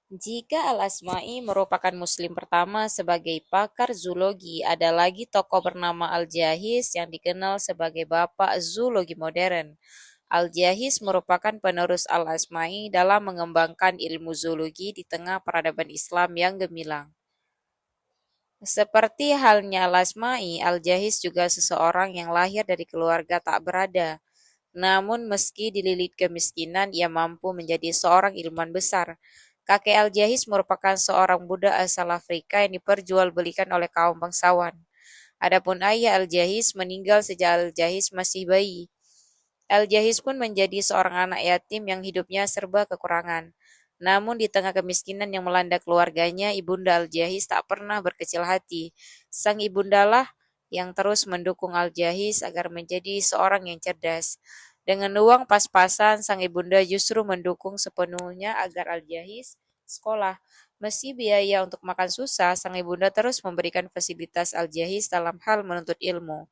Jika Al-Asma'i merupakan muslim pertama sebagai pakar zoologi, ada lagi tokoh bernama Al-Jahiz yang dikenal sebagai bapak zoologi modern. Al-Jahiz merupakan penerus Al-Asma'i dalam mengembangkan ilmu zoologi di tengah peradaban Islam yang gemilang. Seperti halnya Al-Asma'i, Al-Jahiz juga seseorang yang lahir dari keluarga tak berada. Namun meski dililit kemiskinan, ia mampu menjadi seorang ilmuwan besar. Kakek Al-Jahiz merupakan seorang budak asal Afrika yang diperjualbelikan oleh kaum bangsawan. Adapun ayah Al-Jahiz meninggal sejak Al-Jahiz masih bayi. Al-Jahiz pun menjadi seorang anak yatim yang hidupnya serba kekurangan. Namun di tengah kemiskinan yang melanda keluarganya, ibunda Al-Jahiz tak pernah berkecil hati. Sang ibundalah yang terus mendukung Al-Jahiz agar menjadi seorang yang cerdas. Dengan uang pas-pasan, sang ibunda justru mendukung sepenuhnya agar Al-Jahiz sekolah. Meski biaya untuk makan susah, sang ibunda terus memberikan fasilitas Al-Jahiz dalam hal menuntut ilmu.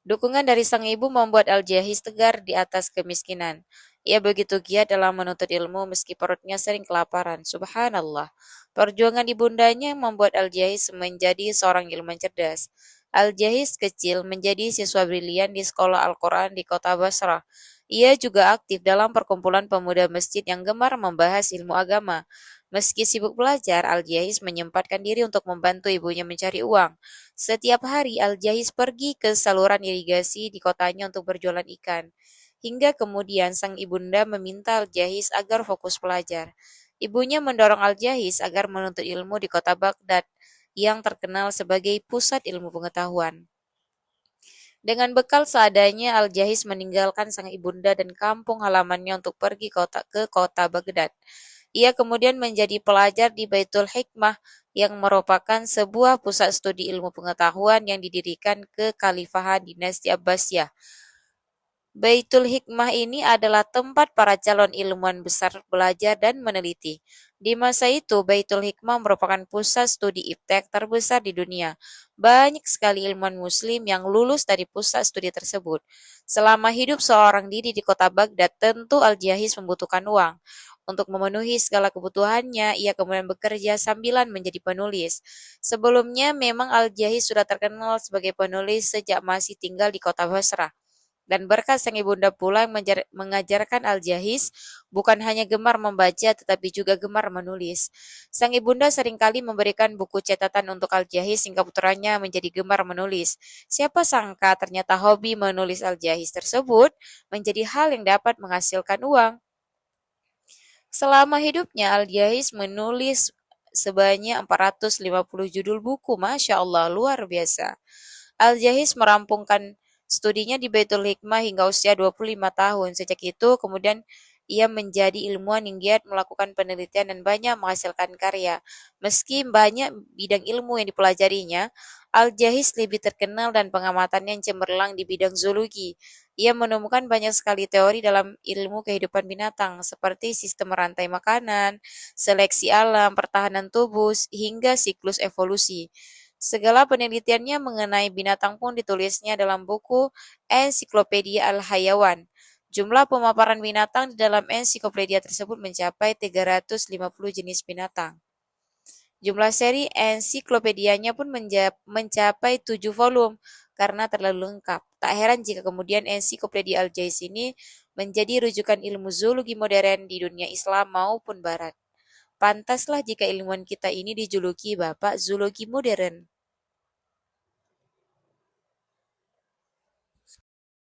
Dukungan dari sang ibu membuat Al-Jahiz tegar di atas kemiskinan. Ia begitu giat dalam menuntut ilmu meski perutnya sering kelaparan. Subhanallah. Perjuangan ibundanya membuat Al-Jahiz menjadi seorang ilmuwan cerdas. Al-Jahiz kecil menjadi siswa brilian di sekolah Al-Quran di kota Basrah. Ia juga aktif dalam perkumpulan pemuda masjid yang gemar membahas ilmu agama. Meski sibuk belajar, Al-Jahiz menyempatkan diri untuk membantu ibunya mencari uang. Setiap hari Al-Jahiz pergi ke saluran irigasi di kotanya untuk berjualan ikan. Hingga kemudian sang ibunda meminta Al-Jahiz agar fokus belajar. Ibunya mendorong Al-Jahiz agar menuntut ilmu di kota Baghdad yang terkenal sebagai pusat ilmu pengetahuan. Dengan bekal seadanya, Al-Jahiz meninggalkan sang ibunda dan kampung halamannya untuk pergi ke kota Baghdad. Ia kemudian menjadi pelajar di Baitul Hikmah yang merupakan sebuah pusat studi ilmu pengetahuan yang didirikan kekhalifahan dinasti Abbasiyah. Baitul Hikmah ini adalah tempat para calon ilmuwan besar belajar dan meneliti. Di masa itu, Baitul Hikmah merupakan pusat studi iptek terbesar di dunia. Banyak sekali ilmuwan muslim yang lulus dari pusat studi tersebut. Selama hidup seorang diri di kota Baghdad, tentu Al-Jahiz membutuhkan uang. Untuk memenuhi segala kebutuhannya, ia kemudian bekerja sambilan menjadi penulis. Sebelumnya, memang Al-Jahiz sudah terkenal sebagai penulis sejak masih tinggal di kota Basrah. Dan berkat sang ibunda pula yang mengajarkan Al-Jahiz bukan hanya gemar membaca tetapi juga gemar menulis. Sang ibunda seringkali memberikan buku catatan untuk Al-Jahiz hingga putranya menjadi gemar menulis. Siapa sangka ternyata hobi menulis Al-Jahiz tersebut menjadi hal yang dapat menghasilkan uang. Selama hidupnya Al-Jahiz menulis sebanyak 450 judul buku. Masya Allah, luar biasa. Al-Jahiz merampungkan studinya di Baitul Hikmah hingga usia 25 tahun. Sejak itu kemudian ia menjadi ilmuwan yang giat melakukan penelitian dan banyak menghasilkan karya. Meski banyak bidang ilmu yang dipelajarinya, Al-Jahiz lebih terkenal dan pengamatannya yang cemerlang di bidang zoologi. Ia menemukan banyak sekali teori dalam ilmu kehidupan binatang, seperti sistem rantai makanan, seleksi alam, pertahanan tubuh, hingga siklus evolusi. Segala penelitiannya mengenai binatang pun ditulisnya dalam buku Ensiklopedia Al-Hayawan. Jumlah pemaparan binatang di dalam ensiklopedia tersebut mencapai 350 jenis binatang. Jumlah seri ensiklopedianya pun mencapai 7 volume karena terlalu lengkap. Tak heran jika kemudian ensiklopedia Al-Jaiz ini menjadi rujukan ilmu zoologi modern di dunia Islam maupun Barat. Pantaslah jika ilmuwan kita ini dijuluki Bapak Zoologi Modern.